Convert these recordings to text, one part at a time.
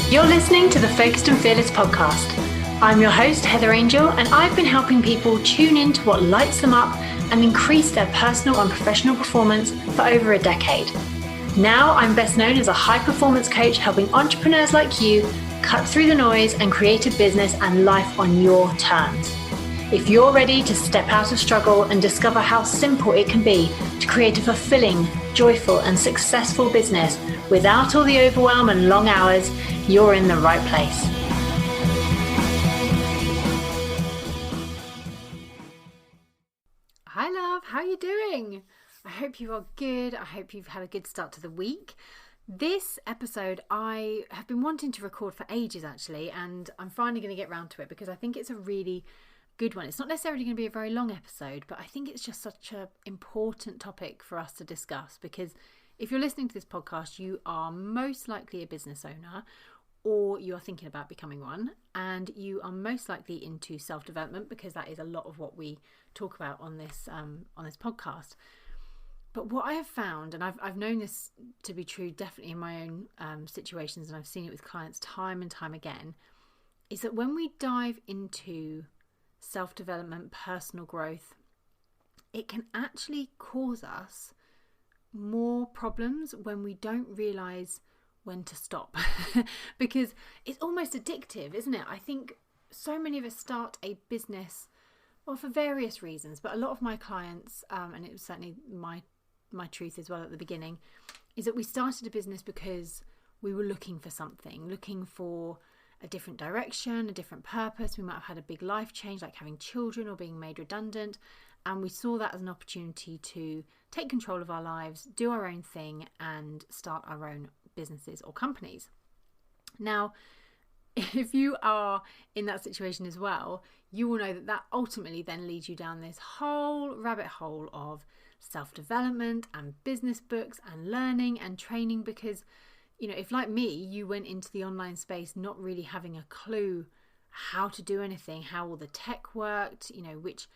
You're listening to the Focused and Fearless podcast. I'm your host, Heather Angel, and I've been helping people tune into what lights them up and increase their personal and professional performance for over a decade. Now I'm best known as a high-performance coach, helping entrepreneurs like you cut through the noise and create a business and life on your terms. If you're ready to step out of struggle and discover how simple it can be to create a fulfilling, joyful, and successful business without all the overwhelm and long hours, you're in the right place. Hi love, how are you doing? I hope you are good. I hope you've had a good start to the week. This episode I have been wanting to record for ages actually, and I'm finally going to get round to it because I think it's a really good one. It's not necessarily going to be a very long episode, but I think it's just such an important topic for us to discuss, because if you're listening to this podcast, you are most likely a business owner, or you are thinking about becoming one, and you are most likely into self-development, because that is a lot of what we talk about on this podcast. But what I have found, and I've known this to be true definitely in my own situations, and I've seen it with clients time and time again, is that when we dive into self-development, personal growth, it can actually cause us more problems when we don't realise when to stop. Because it's almost addictive, isn't it? I think so many of us start a business, well, for various reasons, but a lot of my clients, and it was certainly my truth as well at the beginning, is that we started a business because we were looking for something, looking for a different direction, a different purpose. We might have had a big life change, like having children or being made redundant, and we saw that as an opportunity to take control of our lives, do our own thing, and start our own businesses or companies. Now, if you are in that situation as well, you will know that that ultimately then leads you down this whole rabbit hole of self-development and business books and learning and training, because, you know, if like me, you went into the online space not really having a clue how to do anything, how all the tech worked, you know, which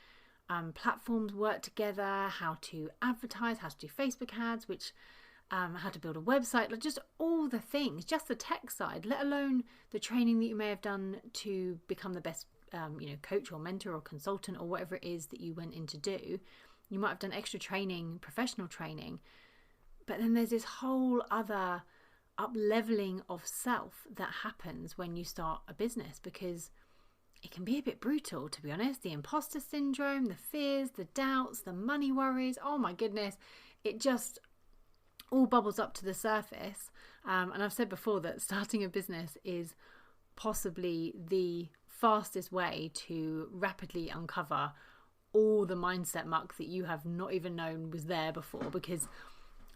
platforms work together, how to advertise, how to do Facebook ads, how to build a website, like just all the things, just the tech side, let alone the training that you may have done to become the best, coach or mentor or consultant or whatever it is that you went in to do. You might have done extra training, professional training, but then there's this whole other up-leveling of self that happens when you start a business, because it can be a bit brutal, to be honest. The imposter syndrome, the fears, the doubts, the money worries, oh my goodness, it just all bubbles up to the surface. And I've said before that starting a business is possibly the fastest way to rapidly uncover all the mindset muck that you have not even known was there before, because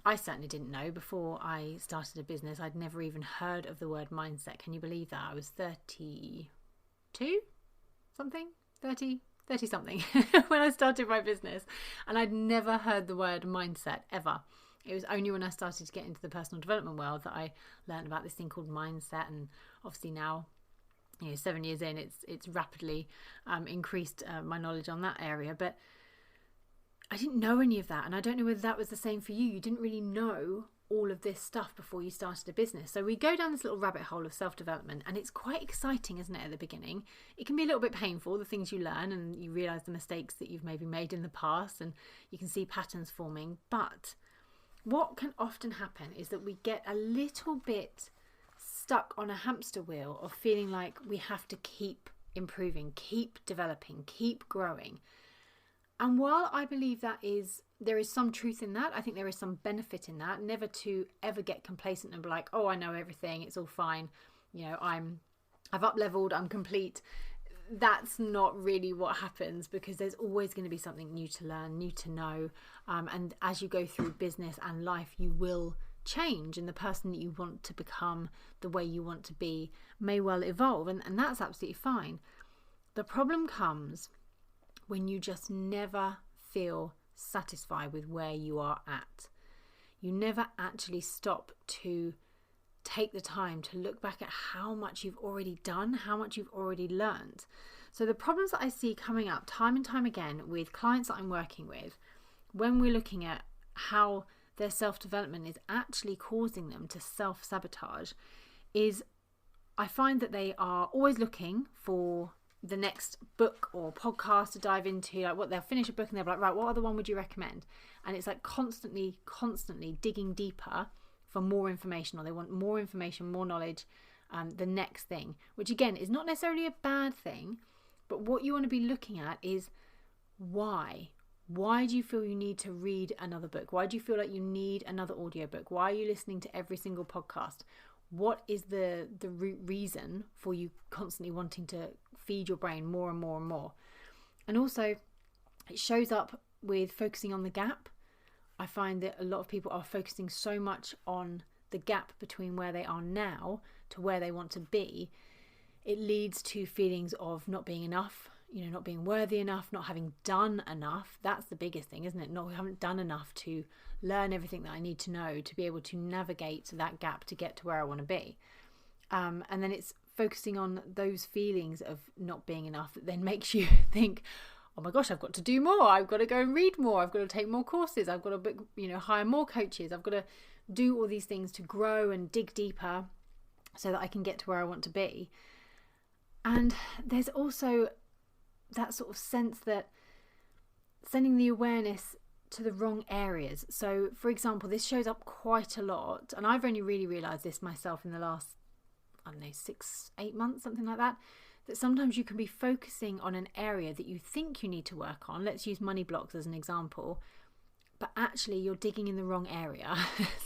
I certainly didn't know before I started a business. I'd never even heard of the word mindset. Can you believe that? I was 32 something, 30 something when I started my business, and I'd never heard the word mindset ever. It was only when I started to get into the personal development world that I learned about this thing called mindset, and obviously now, 7 years in, it's rapidly increased my knowledge on that area. But I didn't know any of that, and I don't know whether that was the same for you. You didn't really know all of this stuff before you started a business. So we go down this little rabbit hole of self-development, and it's quite exciting, isn't it, at the beginning? It can be a little bit painful, the things you learn, and you realise the mistakes that you've maybe made in the past, and you can see patterns forming. But what can often happen is that we get a little bit stuck on a hamster wheel of feeling like we have to keep improving, keep developing, keep growing. And while I believe there is some truth in that, I think there is some benefit in that, never to ever get complacent and be like, oh, I know everything, it's all fine, I've up-leveled, I'm complete. That's not really what happens, because there's always going to be something new to learn, new to know. And as you go through business and life, you will change, and the person that you want to become, the way you want to be, may well evolve. And that's absolutely fine. The problem comes when you just never feel satisfied with where you are at. You never actually stop to take the time to look back at how much you've already done, how much you've already learned. So the problems that I see coming up time and time again with clients that I'm working with, when we're looking at how their self-development is actually causing them to self-sabotage, is I find that they are always looking for the next book or podcast to dive into. Like, what, they'll finish a book and they'll be like, right, what other one would you recommend? And it's like constantly digging deeper for more information, or they want more information, more knowledge, the next thing, which again is not necessarily a bad thing, but what you want to be looking at is why. Why do you feel you need to read another book? Why do you feel like you need another audiobook? Why are you listening to every single podcast? What is the root reason for you constantly wanting to feed your brain more and more and more? And also, it shows up with focusing on the gap. I find that a lot of people are focusing so much on the gap between where they are now to where they want to be. It leads to feelings of not being enough, not being worthy enough, not having done enough. That's the biggest thing, isn't it? I haven't done enough to learn everything that I need to know to be able to navigate that gap to get to where I want to be. And then it's focusing on those feelings of not being enough that then makes you think, oh my gosh, I've got to do more. I've got to go and read more. I've got to take more courses. I've got to book, hire more coaches. I've got to do all these things to grow and dig deeper so that I can get to where I want to be. And there's also that sort of sense that sending the awareness to the wrong areas. So, for example, this shows up quite a lot, and I've only really realised this myself in the last, 6-8 months, something like that sometimes you can be focusing on an area that you think you need to work on. Let's use money blocks as an example, but actually you're digging in the wrong area.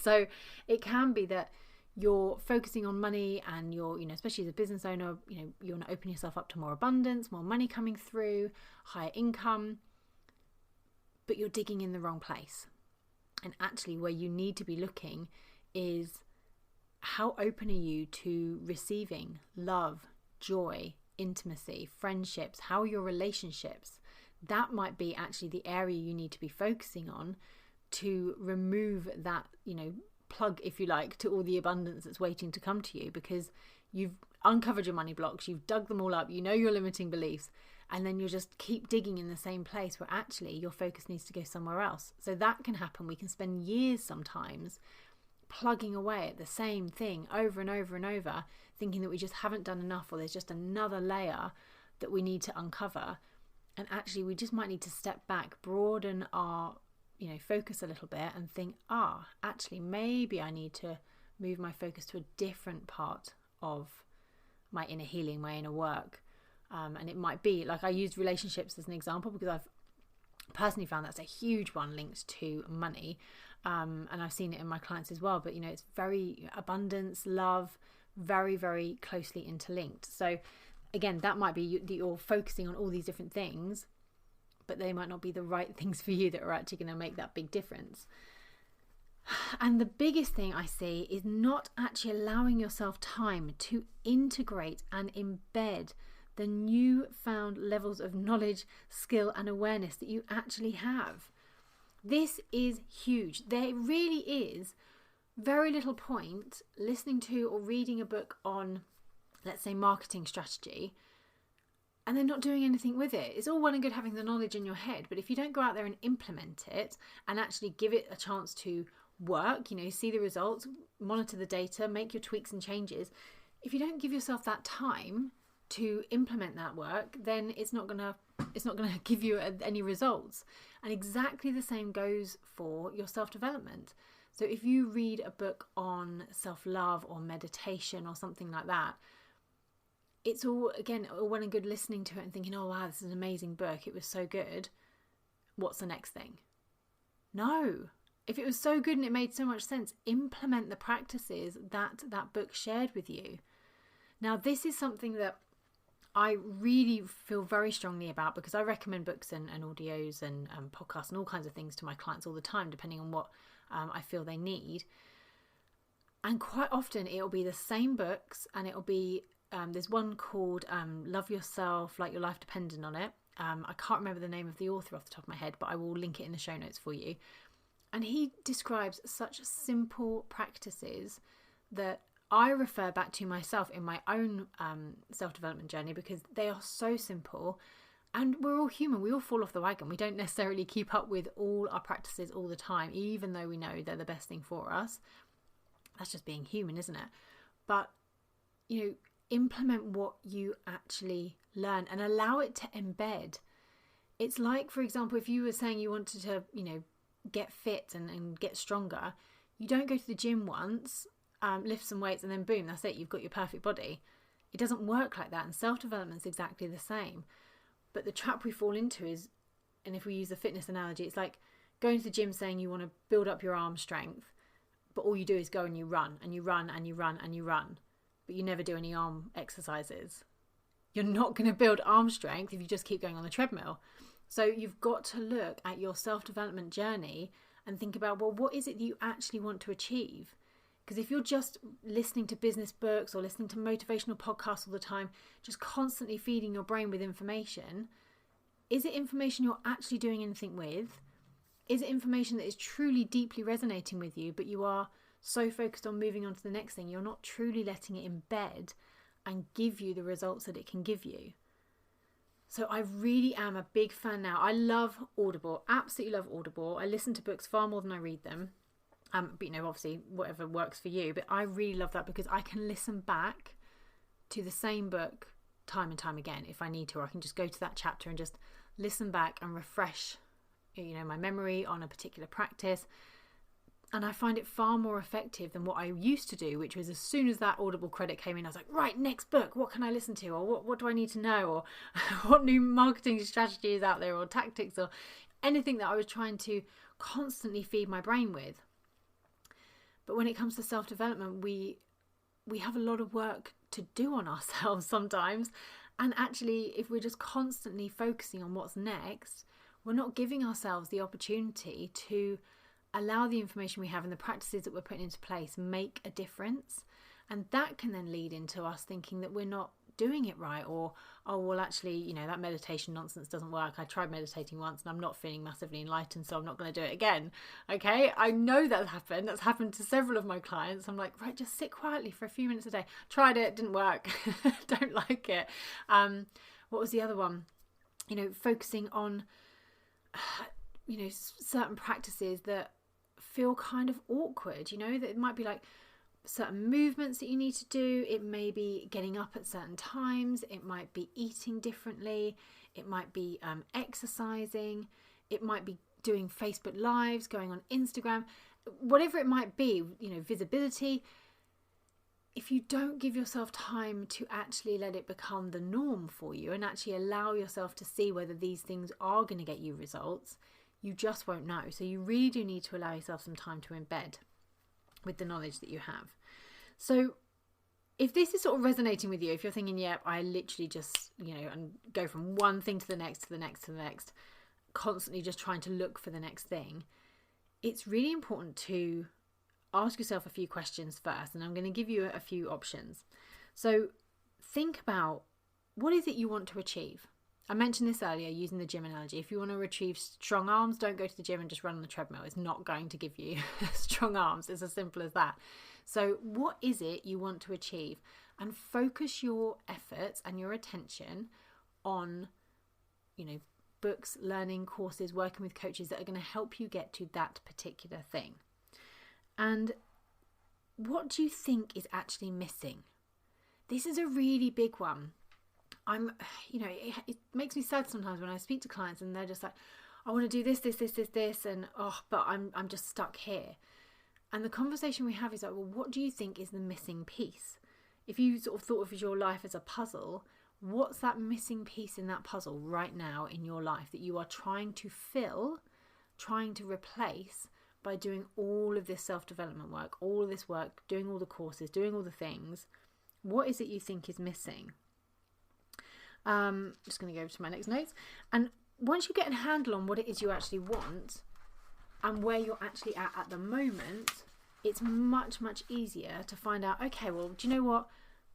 So it can be that you're focusing on money and you're, especially as a business owner, you want to open yourself up to more abundance, more money coming through, higher income, but you're digging in the wrong place. And actually where you need to be looking is, how open are you to receiving love, joy, intimacy, friendships? How are your relationships? That might be actually the area you need to be focusing on to remove that, plug, if you like, to all the abundance that's waiting to come to you, because you've uncovered your money blocks, you've dug them all up, your limiting beliefs, and then you just keep digging in the same place where actually your focus needs to go somewhere else. So that can happen. We can spend years sometimes plugging away at the same thing over and over and over, thinking that we just haven't done enough, or there's just another layer that we need to uncover. And actually we just might need to step back, broaden our focus a little bit, and think, actually maybe I need to move my focus to a different part of my inner healing, my inner work. And it might be, like, I used relationships as an example because I've personally found that's a huge one linked to money. And I've seen it in my clients as well, but it's very abundance, love, very, very closely interlinked. So again, that might be that you're focusing on all these different things, but they might not be the right things for you that are actually going to make that big difference. And the biggest thing I see is not actually allowing yourself time to integrate and embed the newfound levels of knowledge, skill and awareness that you actually have. This is huge. There really is very little point listening to or reading a book on, let's say, marketing strategy, and then not doing anything with it. It's all well and good having the knowledge in your head, but if you don't go out there and implement it and actually give it a chance to work, see the results, monitor the data, make your tweaks and changes, if you don't give yourself that time to implement that work, then it's not gonna give you any results. And exactly the same goes for your self-development. So if you read a book on self-love or meditation or something like that, it's all well and good listening to it and thinking, oh wow, this is an amazing book, it was so good, what's the next thing? No. If it was so good and it made so much sense, implement the practices that book shared with you. Now, this is something that I really feel very strongly about, because I recommend books and audios and podcasts and all kinds of things to my clients all the time, depending on what I feel they need. And quite often it'll be the same books, and it'll be, there's one called Love Yourself Like Your Life Depended on It. I can't remember the name of the author off the top of my head, but I will link it in the show notes for you. And he describes such simple practices that I refer back to myself in my own self-development journey, because they are so simple, and we're all human. We all fall off the wagon. We don't necessarily keep up with all our practices all the time, even though we know they're the best thing for us. That's just being human, isn't it? But, implement what you actually learn and allow it to embed. It's like, for example, if you were saying you wanted to, get fit and get stronger, you don't go to the gym once, lift some weights, and then boom, that's it, you've got your perfect body. It doesn't work like that, and self-development is exactly the same. But the trap we fall into is, and if we use the fitness analogy, it's like going to the gym saying you want to build up your arm strength, but all you do is go and you run, and you run, and you run, and you run, but you never do any arm exercises. You're not going to build arm strength if you just keep going on the treadmill. So you've got to look at your self-development journey and think about, well, what is it that you actually want to achieve? Because if you're just listening to business books or listening to motivational podcasts all the time, just constantly feeding your brain with information, is it information you're actually doing anything with? Is it information that is truly deeply resonating with you, but you are so focused on moving on to the next thing, you're not truly letting it embed and give you the results that it can give you? So I really am a big fan now. I love Audible, absolutely love Audible. I listen to books far more than I read them. But obviously whatever works for you. But I really love that because I can listen back to the same book time and time again if I need to. Or I can just go to that chapter and just listen back and refresh, my memory on a particular practice. And I find it far more effective than what I used to do, which was as soon as that Audible credit came in, I was like, right, next book, what can I listen to? Or what do I need to know? Or what new marketing strategy is out there, or tactics, or anything that I was trying to constantly feed my brain with. But when it comes to self-development, we have a lot of work to do on ourselves sometimes. And actually, if we're just constantly focusing on what's next, we're not giving ourselves the opportunity to allow the information we have and the practices that we're putting into place make a difference. And that can then lead into us thinking that we're not doing it right, or, oh, well, actually, that meditation nonsense doesn't work. I tried meditating once and I'm not feeling massively enlightened, so I'm not going to do it again. Okay, I know that's happened. That's happened to several of my clients. I'm like, right, just sit quietly for a few minutes a day. Tried it, didn't work. Don't like it. What was the other one? Focusing on, certain practices that feel kind of awkward, that it might be like certain movements that you need to do. It may be getting up at certain times. It might be eating differently. It might be exercising. It might be doing Facebook Lives, going on Instagram, whatever it might be, visibility. If you don't give yourself time to actually let it become the norm for you and actually allow yourself to see whether these things are going to get you results, you just won't know. So you really do need to allow yourself some time to embed with the knowledge that you have. So if this is sort of resonating with you, if you're thinking, yeah, I literally just, and go from one thing to the next, to the next, to the next, constantly just trying to look for the next thing, it's really important to ask yourself a few questions first. And I'm going to give you a few options. So think about, what is it you want to achieve? I mentioned this earlier using the gym analogy. If you want to achieve strong arms, don't go to the gym and just run on the treadmill. It's not going to give you strong arms. It's as simple as that. So what is it you want to achieve? And focus your efforts and your attention on, books, learning, courses, working with coaches that are going to help you get to that particular thing. And what do you think is actually missing? This is a really big one. It makes me sad sometimes when I speak to clients and they're just like, I want to do this, and but I'm just stuck here. And the conversation we have is like, well, what do you think is the missing piece? If you sort of thought of your life as a puzzle, what's that missing piece in that puzzle right now in your life that you are trying to fill, trying to replace by doing all of this self-development work, all of this work, doing all the courses, doing all the things? What is it you think is missing? Just going to go over to my next notes. And once you get a handle on what it is you actually want and where you're actually at the moment, it's much, much easier to find out, okay, well, do you know what?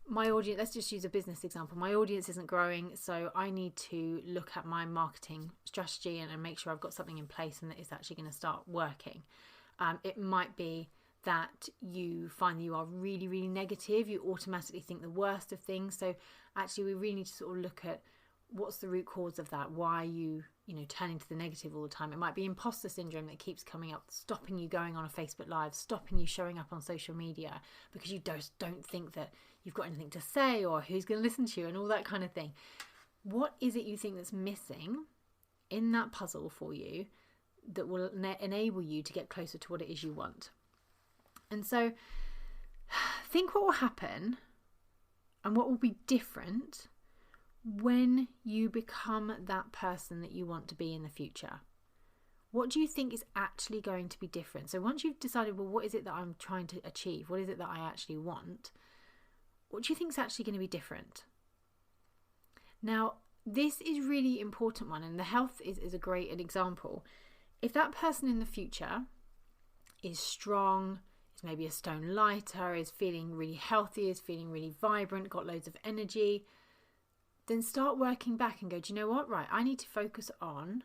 My audience, let's just use a business example. My audience isn't growing, so I need to look at my marketing strategy and make sure I've got something in place and that it's actually going to start working. It might be that you find that you are really, really negative. You automatically think the worst of things. So actually we really need to sort of look at what's the root cause of that? Why are you turning to the negative all the time? It might be imposter syndrome that keeps coming up, stopping you going on a Facebook Live, stopping you showing up on social media because you don't think that you've got anything to say or who's going to listen to you and all that kind of thing. What is it you think that's missing in that puzzle for you that will enable you to get closer to what it is you want? And so think what will happen and what will be different when you become that person that you want to be in the future. What do you think is actually going to be different? So once you've decided, well, what is it that I'm trying to achieve? What is it that I actually want? What do you think is actually going to be different? Now, this is really important one, and the health is a great example. If that person in the future is strong, is maybe a stone lighter, is feeling really healthy, is feeling really vibrant, got loads of energy, then start working back and go, do you know what? Right, I need to focus on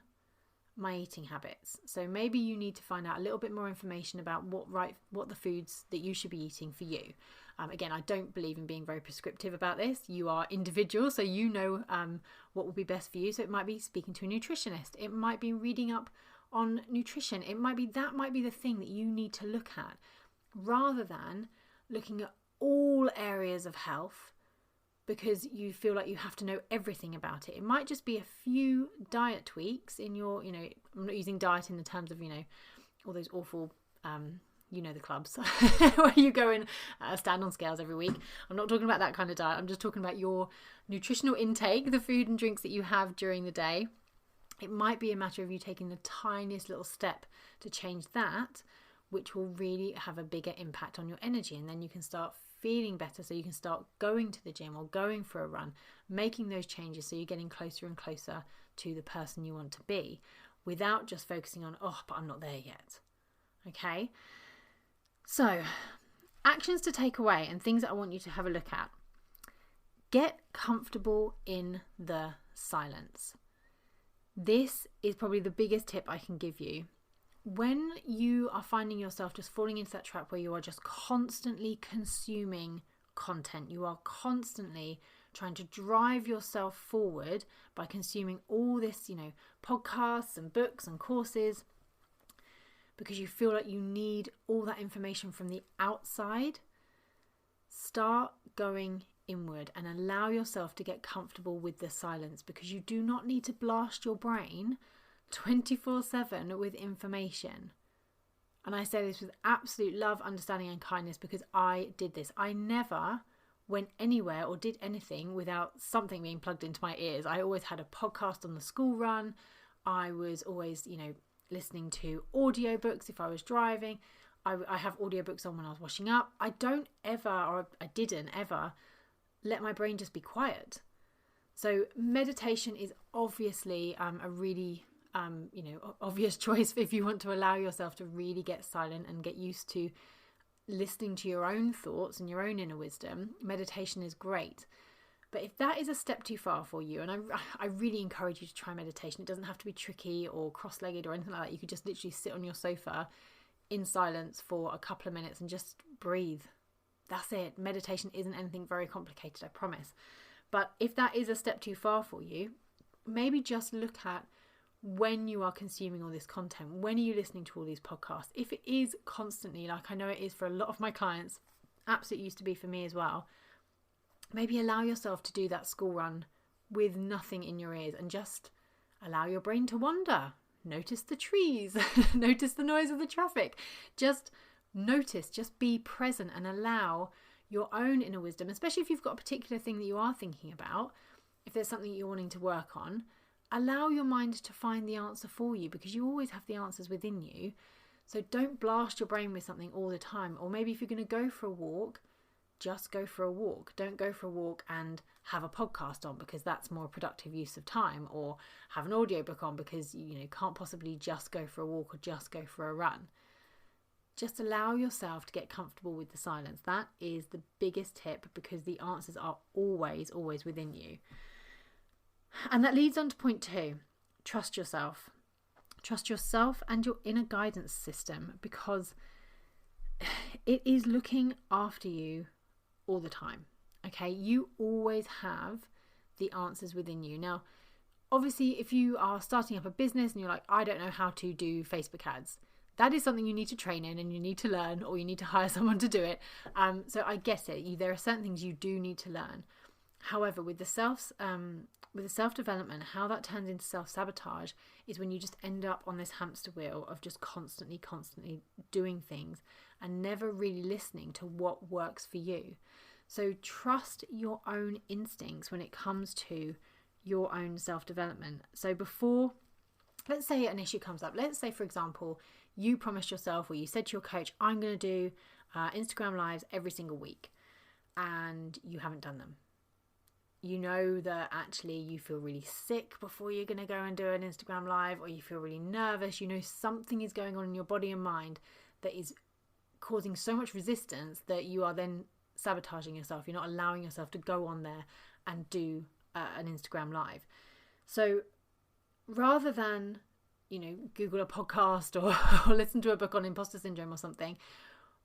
my eating habits. So maybe you need to find out a little bit more information about what the foods that you should be eating for you. Again, I don't believe in being very prescriptive about this. You are individual, so you know what will be best for you. So it might be speaking to a nutritionist. It might be reading up on nutrition. That might be the thing that you need to look at, rather than looking at all areas of health because you feel like you have to know everything about it. It might just be a few diet tweaks in your, I'm not using diet in the terms of, all those awful, the clubs where you go and stand on scales every week. I'm not talking about that kind of diet. I'm just talking about your nutritional intake, the food and drinks that you have during the day. It might be a matter of you taking the tiniest little step to change that, which will really have a bigger impact on your energy. And then you can start feeling better, so you can start going to the gym or going for a run, making those changes so you're getting closer and closer to the person you want to be, without just focusing on, but I'm not there yet. Okay? So, actions to take away and things that I want you to have a look at. Get comfortable in the silence. This is probably the biggest tip I can give you. When you are finding yourself just falling into that trap where you are just constantly consuming content, you are constantly trying to drive yourself forward by consuming all this, podcasts and books and courses, because you feel like you need all that information from the outside, start going inward and allow yourself to get comfortable with the silence, because you do not need to blast your brain 24/7 with information. And I say this with absolute love, understanding and kindness, because I did this. I never went anywhere or did anything without something being plugged into my ears. I always had a podcast on the school run. I was always, listening to audiobooks if I was driving. I have audiobooks on when I was washing up. I didn't ever let my brain just be quiet. So meditation is obviously a really obvious choice if you want to allow yourself to really get silent and get used to listening to your own thoughts and your own inner wisdom. Meditation is great. But if that is a step too far for you, and I really encourage you to try meditation. It doesn't have to be tricky or cross-legged or anything like that. You could just literally sit on your sofa in silence for a couple of minutes and just breathe. That's it. Meditation isn't anything very complicated, I promise. But if that is a step too far for you, maybe just look at when you are consuming all this content. When are you listening to all these podcasts? If it is constantly, like I know it is for a lot of my clients, absolutely used to be for me as well, maybe allow yourself to do that school run with nothing in your ears and just allow your brain to wander. Notice the trees, notice the noise of the traffic. Just notice, just be present and allow your own inner wisdom, especially if you've got a particular thing that you are thinking about, if there's something you're wanting to work on, allow your mind to find the answer for you, because you always have the answers within you. So don't blast your brain with something all the time. Or maybe if you're going to go for a walk, just go for a walk. Don't go for a walk and have a podcast on, because that's more productive use of time, or have an audiobook on because you can't possibly just go for a walk or just go for a run. Just allow yourself to get comfortable with the silence. That is the biggest tip, because the answers are always within you. And that leads on to point 2. Trust yourself. Trust yourself and your inner guidance system, because it is looking after you all the time. Okay, you always have the answers within you. Now, obviously, if you are starting up a business and you're like, I don't know how to do Facebook ads, that is something you need to train in and you need to learn, or you need to hire someone to do it. So I get it. There are certain things you do need to learn. However, with the self-development, how that turns into self-sabotage is when you just end up on this hamster wheel of just constantly doing things and never really listening to what works for you. So trust your own instincts when it comes to your own self-development. So before, let's say an issue comes up. Let's say, for example, you promised yourself, or you said to your coach, I'm going to do Instagram lives every single week, and you haven't done them. You know that actually you feel really sick before you're going to go and do an Instagram live, or you feel really nervous. You know something is going on in your body and mind that is causing so much resistance that you are then sabotaging yourself. You're not allowing yourself to go on there and do an Instagram live. So rather than, Google a podcast or listen to a book on imposter syndrome or something,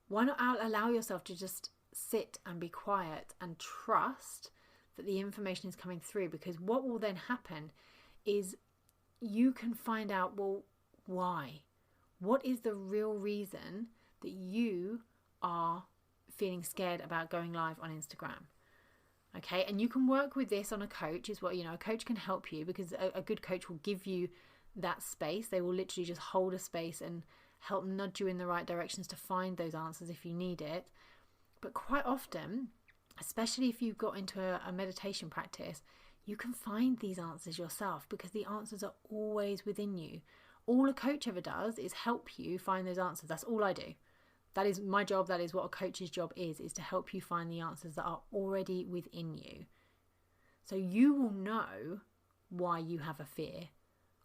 why not allow yourself to just sit and be quiet and trust that the information is coming through? Because what will then happen is you can find out, well, why? What is the real reason that you are feeling scared about going live on Instagram? Okay, and you can work with this on a coach as well. A coach can help you, because a good coach will give you that space. They will literally just hold a space and help nudge you in the right directions to find those answers if you need it. But quite often, especially if you've got into a meditation practice, you can find these answers yourself, because the answers are always within you. All a coach ever does is help you find those answers. That's all I do. That is my job. That is what a coach's job is to help you find the answers that are already within you. So you will know why you have a fear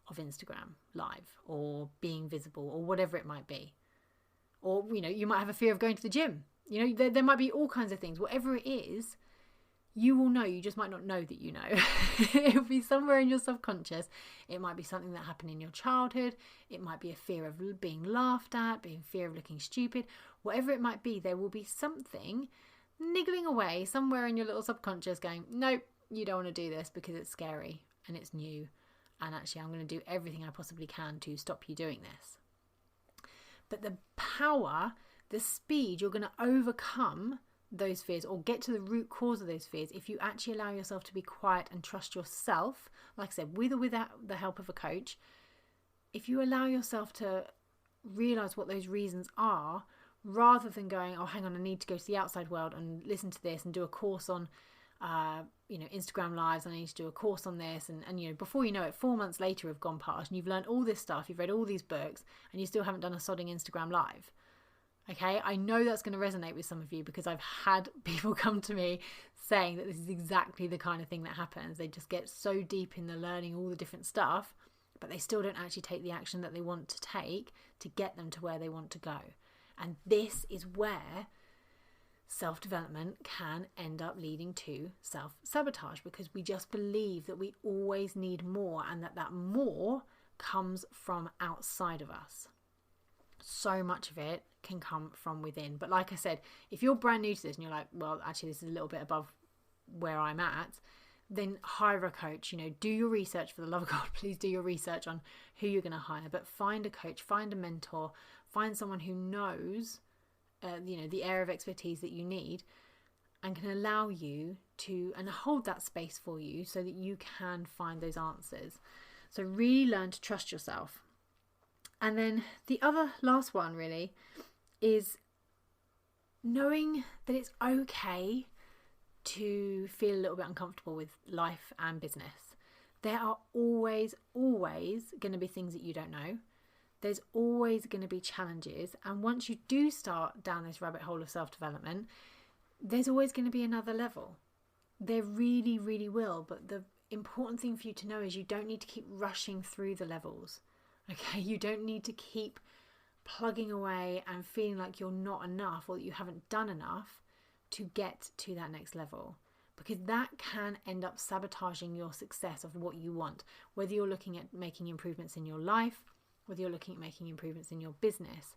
of Instagram live or being visible or whatever it might be. Or, you might have a fear of going to the gym. There might be all kinds of things. Whatever it is, you will know. You just might not know that you know. It'll be somewhere in your subconscious. It might be something that happened in your childhood. It might be a fear of being laughed at, being fear of looking stupid. Whatever it might be, there will be something niggling away somewhere in your little subconscious going, nope, you don't want to do this because it's scary and it's new. And actually, I'm going to do everything I possibly can to stop you doing this. But the power, the speed, you're going to overcome those fears or get to the root cause of those fears if you actually allow yourself to be quiet and trust yourself. Like I said, with or without the help of a coach, if you allow yourself to realize what those reasons are, rather than going, oh, hang on, I need to go to the outside world and listen to this and do a course on Instagram lives, I need to do a course on this, and before you know it, 4 months later have gone past and you've learned all this stuff, you've read all these books, and you still haven't done a sodding Instagram live. Okay, I know that's going to resonate with some of you, because I've had people come to me saying that this is exactly the kind of thing that happens. They just get so deep in the learning all the different stuff, but they still don't actually take the action that they want to take to get them to where they want to go. And this is where self-development can end up leading to self-sabotage, because we just believe that we always need more, and that more comes from outside of us. So much of it can come from within. But like I said, if you're brand new to this and you're like, well, actually this is a little bit above where I'm at, then hire a coach. Do your research, for the love of God. Please do your research on who you're going to hire, but find a coach, find a mentor, find someone who knows the area of expertise that you need and can allow you to, and hold that space for you so that you can find those answers. So really learn to trust yourself. And then the last one really is knowing that it's okay to feel a little bit uncomfortable with life and business. There are always going to be things that you don't know. There's always going to be challenges. And once you do start down this rabbit hole of self-development, there's always going to be another level. There really, really will. But the important thing for you to know is you don't need to keep rushing through the levels. Okay, you don't need to keep plugging away and feeling like you're not enough or that you haven't done enough to get to that next level, because that can end up sabotaging your success of what you want. Whether you're looking at making improvements in your life, whether you're looking at making improvements in your business,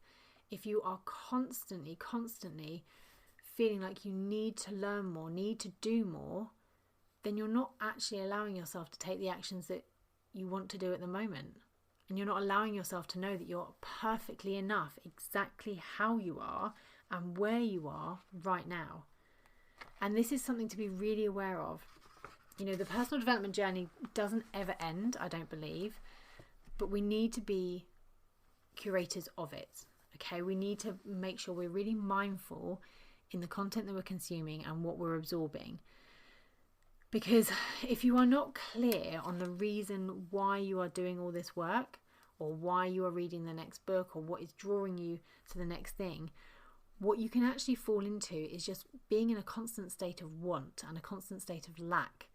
if you are constantly feeling like you need to learn more, need to do more, then you're not actually allowing yourself to take the actions that you want to do at the moment. And you're not allowing yourself to know that you're perfectly enough exactly how you are and where you are right now. And this is something to be really aware of. You know, the personal development journey doesn't ever end, I don't believe, but we need to be curators of it. Okay, we need to make sure we're really mindful in the content that we're consuming and what we're absorbing. Because if you are not clear on the reason why you are doing all this work, or why you are reading the next book, or what is drawing you to the next thing, what you can actually fall into is just being in a constant state of want and a constant state of lack,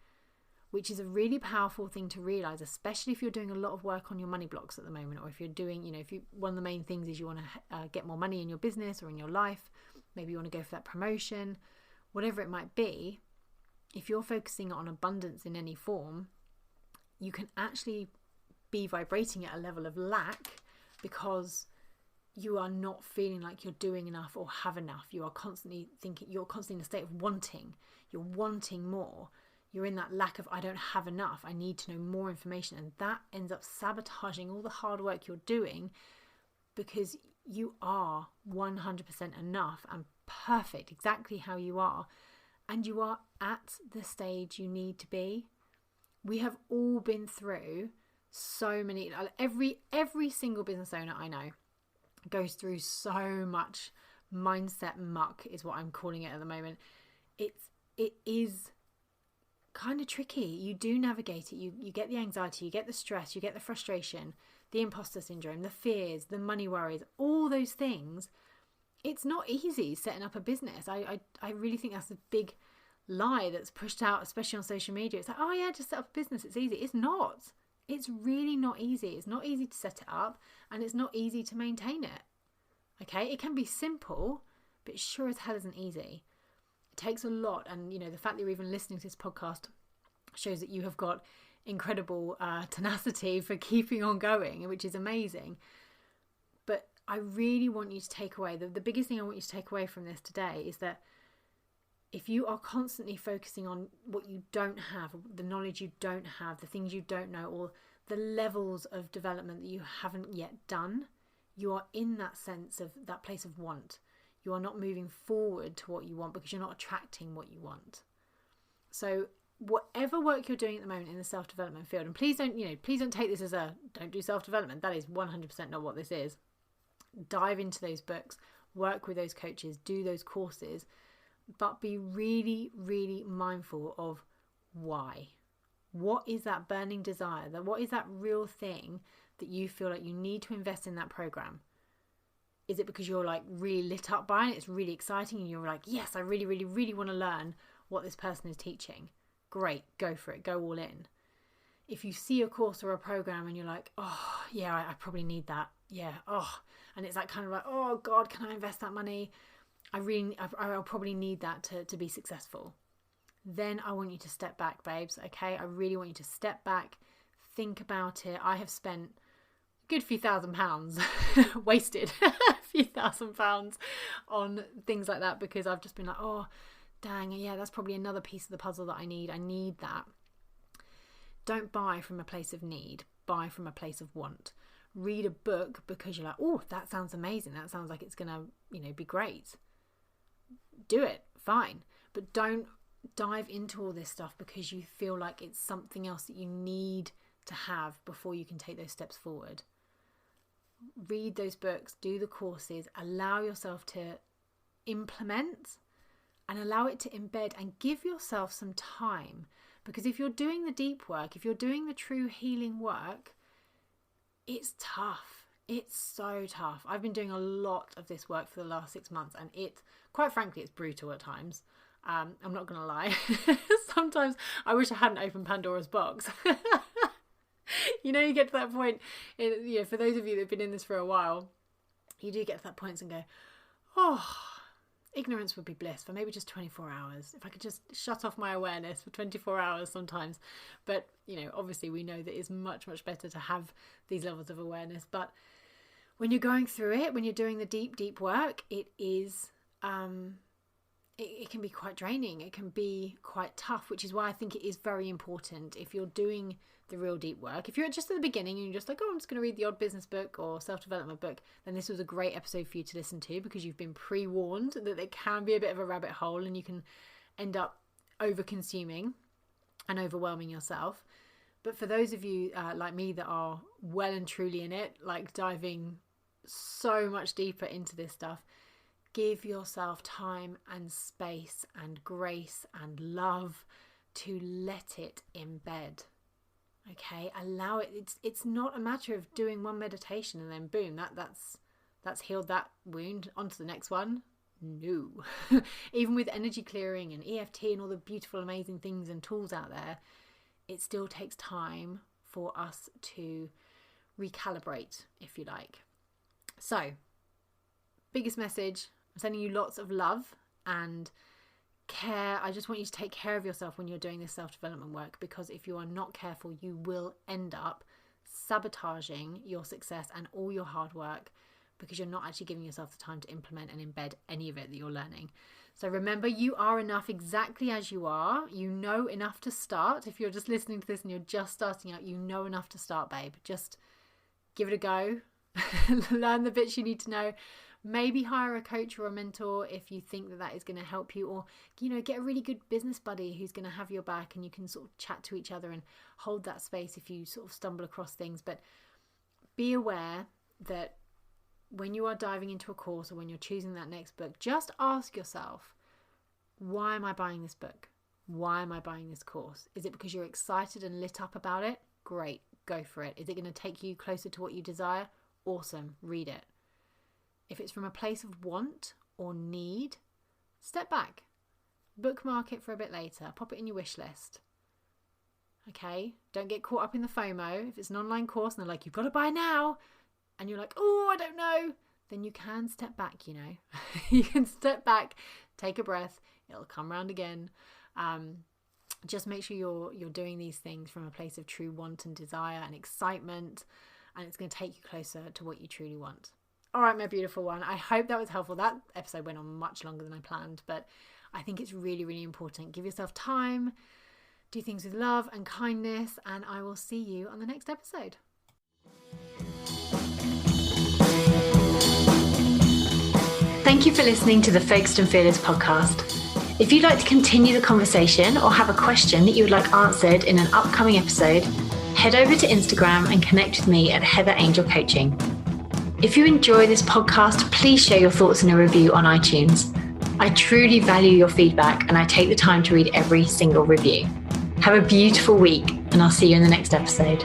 which is a really powerful thing to realize, especially if you're doing a lot of work on your money blocks at the moment, or if you're doing, one of the main things is you want to get more money in your business or in your life, maybe you want to go for that promotion, whatever it might be. If you're focusing on abundance in any form, you can actually be vibrating at a level of lack because you are not feeling like you're doing enough or have enough. You are constantly thinking, you're constantly in a state of wanting. You're wanting more. You're in that lack of, I don't have enough. I need to know more information. And that ends up sabotaging all the hard work you're doing, because you are 100% enough and perfect exactly how you are. And you are at the stage you need to be. We have all been through so many, every single business owner I know goes through so much mindset muck, is what I'm calling it at the moment. It is kind of tricky. You do navigate it. You get the anxiety, you get the stress, you get the frustration, the imposter syndrome, the fears, the money worries, all those things. It's not easy setting up a business. I really think that's a big lie that's pushed out, especially on social media. It's like, oh yeah, just set up a business, it's easy. It's not. It's really not easy. It's not easy to set it up, and it's not easy to maintain it. Okay, it can be simple, but it sure as hell isn't easy. It takes a lot, and the fact that you're even listening to this podcast shows that you have got incredible tenacity for keeping on going, which is amazing. But I really want you to take away, the biggest thing I want you to take away from this today is that if you are constantly focusing on what you don't have, the knowledge you don't have, the things you don't know, or the levels of development that you haven't yet done, you are in that sense of that place of want. You are not moving forward to what you want because you're not attracting what you want. So whatever work you're doing at the moment in the self-development field, and please don't take this as don't do self-development. That is 100% not what this is. Dive into those books, work with those coaches, do those courses, but be really, really mindful of why. What is that burning desire? What is that real thing that you feel like you need to invest in that program? Is it because you're like really lit up by it? It's really exciting and you're like, yes, I really, really, really want to learn what this person is teaching. Great, go for it, go all in. If you see a course or a program and you're like, oh yeah, I probably need that. Yeah, and it's like kind of like, oh God, can I invest that money? I'll probably need that to be successful. Then I want you to step back, babes. Okay, I really want you to step back, think about it. I have spent a good few £1,000 wasted a few £1,000 on things like that because I've just been like, oh dang, yeah, that's probably another piece of the puzzle that I need that. Don't buy from a place of need, buy from a place of want. Read a book because you're like, oh, that sounds amazing, that sounds like it's gonna be great. Do it, fine, but don't dive into all this stuff because you feel like it's something else that you need to have before you can take those steps forward. Read those books, do the courses, allow yourself to implement and allow it to embed, and give yourself some time, because if you're doing the deep work, if you're doing the true healing work, it's tough. It's so tough. I've been doing a lot of this work for the last 6 months, and quite frankly, it's brutal at times. I'm not going to lie. Sometimes I wish I hadn't opened Pandora's box. You get to that point, for those of you that have been in this for a while, you do get to that point and go, oh, ignorance would be bliss for maybe just 24 hours. If I could just shut off my awareness for 24 hours sometimes. But, obviously we know that it's much, much better to have these levels of awareness. But when you're going through it, when you're doing the deep, deep work, it is it can be quite draining. It can be quite tough, which is why I think it is very important if you're doing the real deep work. If you're just at the beginning and you're just like, oh, I'm just going to read the odd business book or self-development book, then this was a great episode for you to listen to, because you've been pre-warned that it can be a bit of a rabbit hole and you can end up over-consuming and overwhelming yourself. But for those of you like me that are well and truly in it, like diving so much deeper into this stuff, give yourself time and space and grace and love to let it embed. Okay, allow it. It's not a matter of doing one meditation and then boom, that's healed that wound, onto the next one. No. Even with energy clearing and EFT and all the beautiful, amazing things and tools out there, it still takes time for us to recalibrate, if you like. So, biggest message, I'm sending you lots of love and care. I just want you to take care of yourself when you're doing this self-development work, because if you are not careful, you will end up sabotaging your success and all your hard work, because you're not actually giving yourself the time to implement and embed any of it that you're learning. So remember, you are enough exactly as you are. You know enough to start. If you're just listening to this and you're just starting out, you know enough to start, babe. Just give it a go. Learn the bits you need to know. Maybe hire a coach or a mentor if you think that is going to help you, or, you know, get a really good business buddy who's going to have your back and you can sort of chat to each other and hold that space if you sort of stumble across things. But be aware that when you are diving into a course or when you're choosing that next book, just ask yourself, why am I buying this book? Why am I buying this course? Is it because you're excited and lit up about it? Great, go for it. Is it going to take you closer to what you desire? Awesome, read it. If it's from a place of want or need, step back. Bookmark it for a bit later. Pop it in your wish list. Okay? Don't get caught up in the FOMO. If it's an online course and they're like, you've got to buy now, and you're like, oh, I don't know, then you can step back, you know. You can step back, take a breath. It'll come round again. Just make sure you're doing these things from a place of true want and desire and excitement, and it's going to take you closer to what you truly want. All right, my beautiful one. I hope that was helpful. That episode went on much longer than I planned, but I think it's really, really important. Give yourself time, do things with love and kindness, and I will see you on the next episode. Thank you for listening to the Focused and Fearless podcast. If you'd like to continue the conversation or have a question that you would like answered in an upcoming episode, head over to Instagram and connect with me at Heather Angel Coaching. If you enjoy this podcast, please share your thoughts in a review on iTunes. I truly value your feedback and I take the time to read every single review. Have a beautiful week, and I'll see you in the next episode.